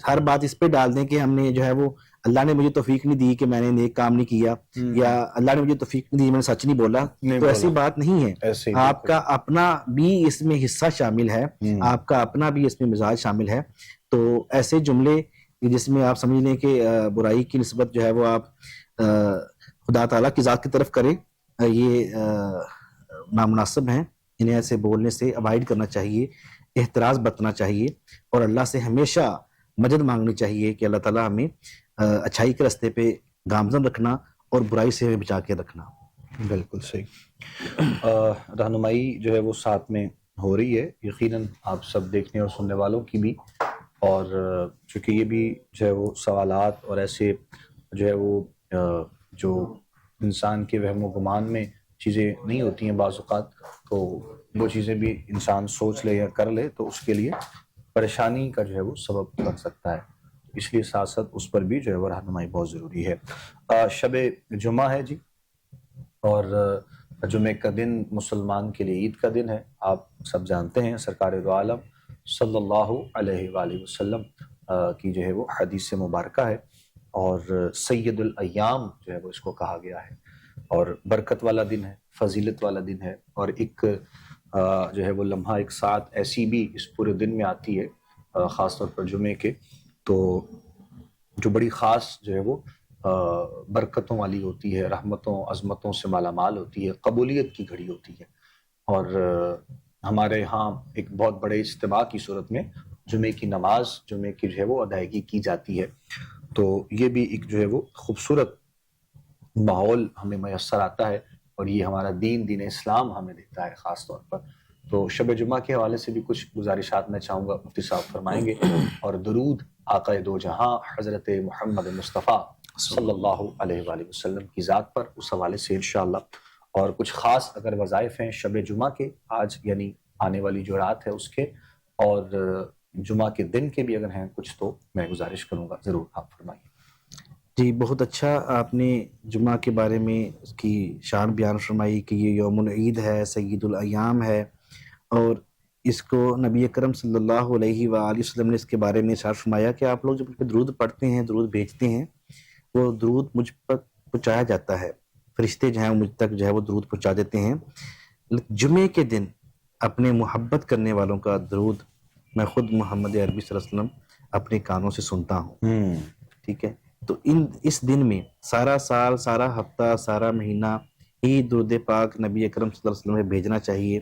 ہر بات اس پہ ڈال دیں کہ ہم نے جو ہے وہ اللہ نے مجھے توفیق نہیں دی کہ میں نے نیک کام نہیں کیا، یا اللہ نے مجھے توفیق نہیں دی میں نے سچ نہیں بولا،
نہیں
تو ایسی
بولا،
بات نہیں ہے۔
ایسے ہی
آپ کا اپنا بھی اس میں حصہ شامل ہے، آپ کا اپنا بھی اس میں مزاج شامل ہے۔ تو ایسے جملے جس میں آپ سمجھ لیں کہ برائی کی نسبت جو ہے وہ آپ خدا تعالیٰ کی ذات کی طرف کریں، یہ نامناسب ہیں، انہیں ایسے بولنے سے اوائڈ کرنا چاہیے، احتراز برتنا چاہیے، اور اللہ سے ہمیشہ مدد مانگنی چاہیے کہ اللہ تعالیٰ ہمیں اچھائی کے راستے پہ گامزن رکھنا اور برائی سے ہمیں بچا کے رکھنا۔
بالکل صحیح۔ رہنمائی جو ہے وہ ساتھ میں ہو رہی ہے یقیناً آپ سب دیکھنے اور سننے والوں کی بھی، اور چونکہ یہ بھی جو ہے وہ سوالات اور ایسے جو ہے وہ جو انسان کے وہم و گمان میں چیزیں نہیں ہوتی ہیں بعض اوقات، تو وہ چیزیں بھی انسان سوچ لے یا کر لے تو اس کے لیے پریشانی کا جو ہے وہ سبب بن سکتا ہے، اس لیے ساتھ ساتھ اس پر بھی جو ہے وہ رہنمائی بہت ضروری ہے۔ شب جمعہ ہے جی، اور جمعے کا دن مسلمان کے لیے عید کا دن ہے، آپ سب جانتے ہیں سرکار دو عالم صلی اللہ علیہ وآلہ وسلم کی جو ہے وہ حدیث مبارکہ ہے، اور سید الایام جو ہے وہ اس کو کہا گیا ہے، اور برکت والا دن ہے، فضیلت والا دن ہے، اور ایک جو ہے وہ لمحہ، ایک ساتھ ایسی بھی اس پورے دن میں آتی ہے خاص طور پر جمعے کے، تو جو بڑی خاص جو ہے وہ برکتوں والی ہوتی ہے، رحمتوں عظمتوں سے مالا مال ہوتی ہے، قبولیت کی گھڑی ہوتی ہے، اور ہمارے ہاں ایک بہت بڑے اجتماع کی صورت میں جمعے کی نماز، جمعے کی جو ہے وہ ادائیگی کی جاتی ہے، تو یہ بھی ایک جو ہے وہ خوبصورت ماحول ہمیں میسر آتا ہے، اور یہ ہمارا دین اسلام ہمیں دیتا ہے خاص طور پر۔ تو شب جمعہ کے حوالے سے بھی کچھ گزارشات میں چاہوں گا مفتی صاحب فرمائیں گے، اور درود آقا دو جہاں حضرت محمد مصطفیٰ صلی اللہ علیہ وآلہ وسلم کی ذات پر، اس حوالے سے انشاءاللہ، اور کچھ خاص اگر وظائف ہیں شب جمعہ کے، آج یعنی آنے والی جو رات ہے اس کے، اور جمعہ کے دن کے بھی اگر ہیں کچھ، تو میں گزارش کروں گا، ضرور آپ فرمائیے۔
جی بہت اچھا آپ نے جمعہ کے بارے میں اس کی شان بیان فرمائی کہ یہ یوم العید ہے، سید الایام ہے، اور اس کو نبی اکرم صلی اللہ علیہ وآلہ وسلم نے اس کے بارے میں ارشاد فرمایا کہ آپ لوگ جب درود پڑھتے ہیں، درود بھیجتے ہیں، وہ درود مجھ پر پہنچایا جاتا ہے، فرشتے جو ہیں وہ مجھ تک جو ہے وہ درود پہنچا دیتے ہیں۔ جمعے کے دن اپنے محبت کرنے والوں کا درود میں خود محمد عربی صلی اللہ علیہ وسلم اپنے کانوں سے سنتا ہوں، ٹھیک ہے؟ تو اس دن میں سارا سال، سارا ہفتہ، سارا مہینہ ہی درود پاک نبی اکرم صلی اللہ علیہ وسلم میں بھیجنا چاہیے،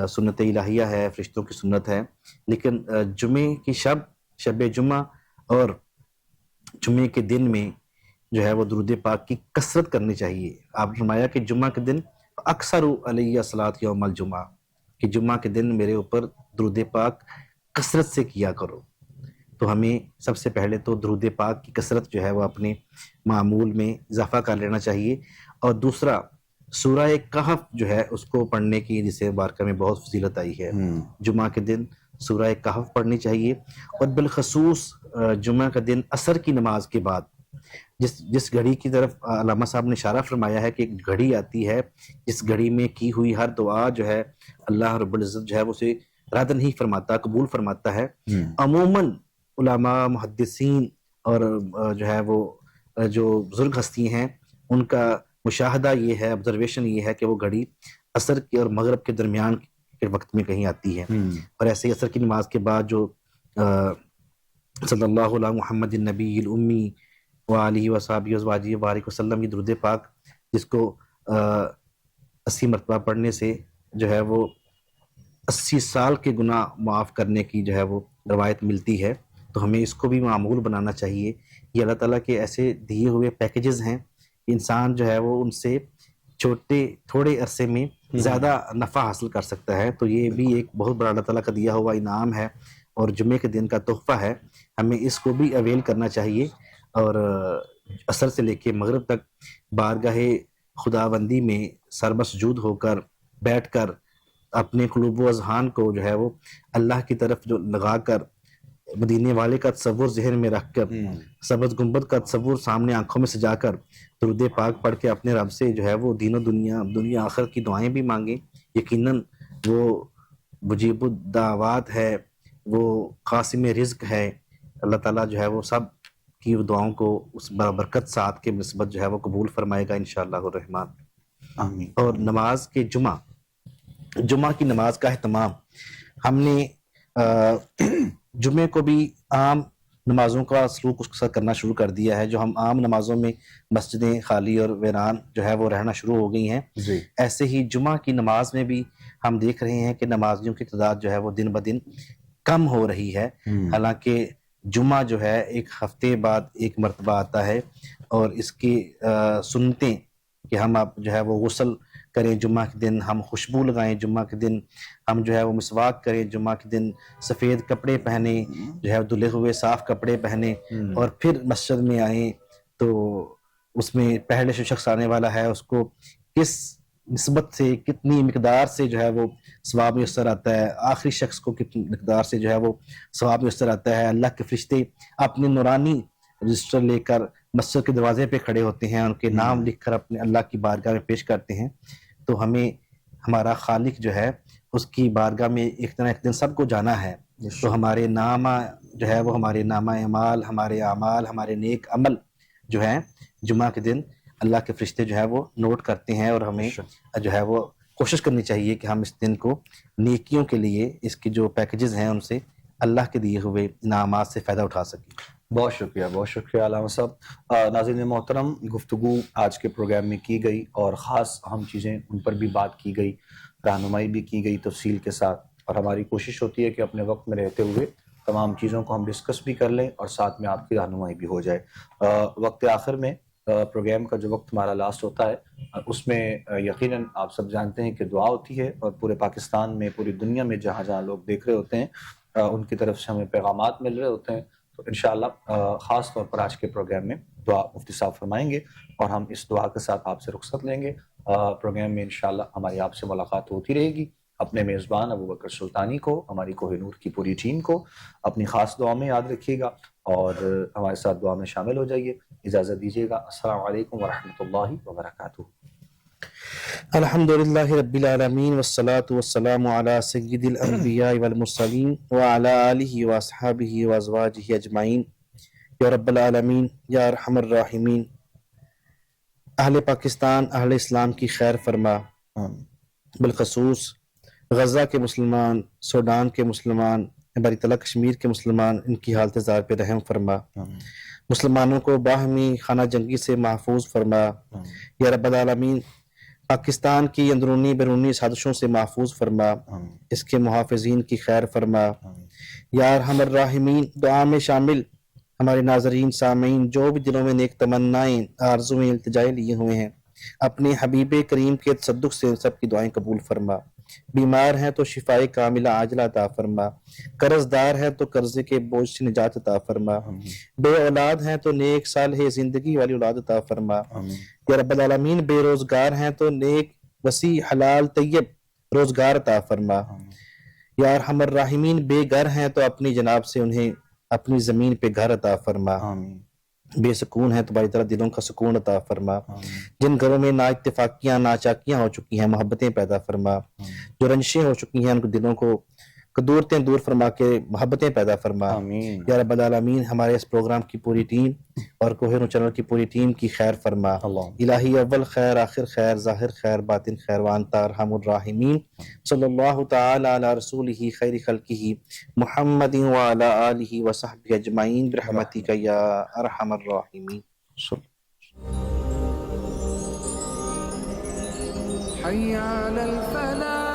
سنت الہیہ ہے، فرشتوں کی سنت ہے، لیکن جمعے کی شب جمعہ اور جمعے کے دن میں جو ہے وہ درود پاک کی کثرت کرنی چاہیے۔ آپ نے فرمایا کہ جمعہ کے دن اکثر علیہ الصلاۃ یوم الجمعہ، کہ جمعہ کے دن میرے اوپر درود پاک کثرت سے کیا کرو۔ تو ہمیں سب سے پہلے تو درود پاک کی کثرت جو ہے وہ اپنے معمول میں اضافہ کر لینا چاہیے، اور دوسرا سورہ کہف جو ہے اس کو پڑھنے کی جسے مبارکہ میں بہت فضیلت آئی ہے، جمعہ کے دن سورہ کہف پڑھنی چاہیے، اور بالخصوص جمعہ کا دن عصر کی نماز کے بعد جس گھڑی کی طرف علامہ صاحب نے اشارہ فرمایا ہے کہ ایک گھڑی آتی ہے جس گھڑی میں کی ہوئی ہر دعا جو ہے اللہ رب العزت جو ہے وہ اسے رد نہیں فرماتا، قبول فرماتا ہے۔ عموماً علماء، محدثین اور جو ہے وہ جو بزرگ ہستی ہیں ان کا مشاہدہ یہ ہے، آبزرویشن یہ ہے کہ وہ گھڑی عصر کے اور مغرب کے درمیان کے وقت میں کہیں آتی ہے، اور ایسے ہی عصر کی نماز کے بعد جو صلی اللہ علیہ محمد النبی الامی وآلہ وصحبہ وازواجہ وبارک وسلم، یہ درود پاک جس کو 80 مرتبہ پڑھنے سے جو ہے وہ 80 سال کے گناہ معاف کرنے کی جو ہے وہ روایت ملتی ہے، تو ہمیں اس کو بھی معمول بنانا چاہیے۔ یہ اللہ تعالیٰ کے ایسے دیے ہوئے پیکیجز ہیں، انسان جو ہے وہ ان سے تھوڑے عرصے میں زیادہ نفع حاصل کر سکتا ہے. تو یہ بھی ایک بہت بڑا اللہ تعالیٰ کا دیا ہوا انعام ہے اور جمعے کے دن کا تحفہ ہے. ہمیں اس کو بھی اویل کرنا چاہیے اور عصر سے لے کے مغرب تک بارگاہ خداوندی میں سرمسجود ہو کر بیٹھ کر اپنے قلوب و اذہان کو جو ہے وہ اللہ کی طرف جو لگا کر مدینے والے کا تصور ذہن میں رکھ کر سبز گنبد کا تصور سامنے آنکھوں میں سجا کر درود پاک پڑھ کے اپنے رب سے جو ہے وہ دین و دنیا آخر کی دعائیں بھی مانگیں. یقیناً وہ مجیب الدعوات ہے, وہ قاسم رزق ہے. اللہ تعالیٰ جو ہے وہ سب کی دعاؤں کو اس برکت ساتھ کے نسبت جو ہے وہ قبول فرمائے گا انشاءاللہ الرحمن.
آمین.
اور نماز کے جمعہ کی نماز کا اہتمام ہم نے جمعے کو بھی عام نمازوں کا سلوک اس کے ساتھ کرنا شروع کر دیا ہے. جو ہم عام نمازوں میں مسجدیں خالی اور ویران جو ہے وہ رہنا شروع ہو گئی ہیں,
جی
ایسے ہی جمعہ کی نماز میں بھی ہم دیکھ رہے ہیں کہ نمازیوں کی تعداد جو ہے وہ دن بدن کم ہو رہی ہے. حالانکہ جمعہ جو ہے ایک ہفتے بعد ایک مرتبہ آتا ہے اور اس کی سنتیں کہ ہم اب جو ہے وہ غسل کریں جمعہ کے دن, ہم خوشبو لگائیں جمعہ کے دن, ہم جو ہے وہ مسواک کریں جمعہ کے دن, سفید کپڑے پہنیں جو ہے دھلے ہوئے صاف کپڑے پہنیں اور پھر مسجد میں آئیں. تو اس میں پہلے جو شخص آنے والا ہے اس کو کس نسبت سے کتنی مقدار سے جو ہے وہ ثواب میسر آتا ہے, آخری شخص کو کتنی مقدار سے جو ہے وہ ثواب میسر آتا ہے. اللہ کے فرشتے اپنے نورانی رجسٹر لے کر مسجد کے دروازے پہ کھڑے ہوتے ہیں, ان کے نام لکھ کر اپنے اللہ کی بارگاہ میں پیش کرتے ہیں. تو ہمیں ہمارا خالق جو ہے اس کی بارگاہ میں ایک دن سب کو جانا ہے. تو ہمارے نامہ جو ہے وہ ہمارے نامہ اعمال, ہمارے اعمال, ہمارے نیک عمل جو ہیں جمعہ کے دن اللہ کے فرشتے جو ہے وہ نوٹ کرتے ہیں اور ہمیں جو ہے وہ کوشش کرنی چاہیے کہ ہم اس دن کو نیکیوں کے لیے اس کے جو پیکیجز ہیں ان سے اللہ کے دیے ہوئے انعامات سے فائدہ اٹھا سکیں.
بہت شکریہ علامہ صاحب. ناظرین محترم, گفتگو آج کے پروگرام میں کی گئی اور خاص اہم چیزیں ان پر بھی بات کی گئی, رہنمائی بھی کی گئی تفصیل کے ساتھ, اور ہماری کوشش ہوتی ہے کہ اپنے وقت میں رہتے ہوئے تمام چیزوں کو ہم ڈسکس بھی کر لیں اور ساتھ میں آپ کی رہنمائی بھی ہو جائے. وقت آخر میں پروگرام کا جو وقت ہمارا لاسٹ ہوتا ہے اس میں یقیناً آپ سب جانتے ہیں کہ دعا ہوتی ہے, اور پورے پاکستان میں پوری دنیا میں جہاں جہاں لوگ دیکھ رہے ہوتے ہیں ان کی طرف سے ہمیں پیغامات مل رہے ہوتے ہیں. تو انشاءاللہ خاص طور پر آج کے پروگرام میں دعا مفتی صاحب فرمائیں گے اور ہم اس دعا کے ساتھ آپ سے رخصت لیں گے. پروگرام میں انشاءاللہ ہماری آپ سے ملاقات ہوتی رہے گی. اپنے میزبان ابو بکر سلطانی کو, ہماری کوہ نور کی پوری ٹیم کو اپنی خاص دعا میں یاد رکھیے گا اور ہمارے ساتھ دعا میں شامل ہو جائیے. اجازت دیجیے گا. السلام علیکم ورحمۃ اللہ وبرکاتہ.
الحمدللہ رب العالمین والصلاة والسلام علی سید الانبیاء والمرسلین وعلی آلہ واصحابہ وازواجہ اجمعین. یا رب العالمین یا ارحم الراحمین, اہل پاکستان اہل اسلام کی خیر فرما, بالخصوص غزہ کے مسلمان, سوڈان کے مسلمان, بری تعالیٰ کشمیر کے مسلمان, ان کی حالت زار پہ رحم فرما. مسلمانوں کو باہمی خانہ جنگی سے محفوظ فرما. یا رب العالمین پاکستان کی اندرونی بیرونی سازشوں سے محفوظ فرما, اس کے محافظین کی خیر فرما. یا ارحم الراحمین دعا میں شامل ہمارے ناظرین سامعین جو بھی دلوں میں نیک تمنائیں آرزویں التجائیں لیے ہوئے ہیں, اپنے حبیب کریم کے تصدق سے سب کی دعائیں قبول فرما. بیمار ہیں تو شفائے کاملہ عاجلہ عطا فرما, قرض دار ہیں تو قرضے کے بوجھ سے نجات عطا فرما, بے اولاد ہیں تو نیک صالح زندگی والی اولاد عطا فرما. یا رب العالمین بے روزگار ہیں تو نیک وسیع حلال طیب روزگار عطا فرما. یا ارحم الراحمین بے گھر ہیں تو اپنی جناب سے انہیں اپنی زمین پہ گھر عطا فرما. بے سکون ہے تو باری طرح دلوں کا سکون عطا فرما. جن گھروں میں نا اتفاقیاں ناچاکیاں ہو چکی ہیں محبتیں پیدا فرما. جو رنجشیں ہو چکی ہیں ان کو دلوں کو دورتیں دور فرما کے محبتیں پیدا فرما. یا رب العالمین ہمارے اس پروگرام کی پوری ٹیم اور کوہ نور چینل کی پوری ٹیم کی خیر فرما. الہی اول خیر آخر خیر ظاہر خیر باطن خیر وانت ارحم الراحمین. صلی اللہ تعالی علی رسولہ خیر خلقہ محمد وعلی آلہ وصحبہ اجمعین برحمتک یا ارحم الراحمین.
حي على الفلاح.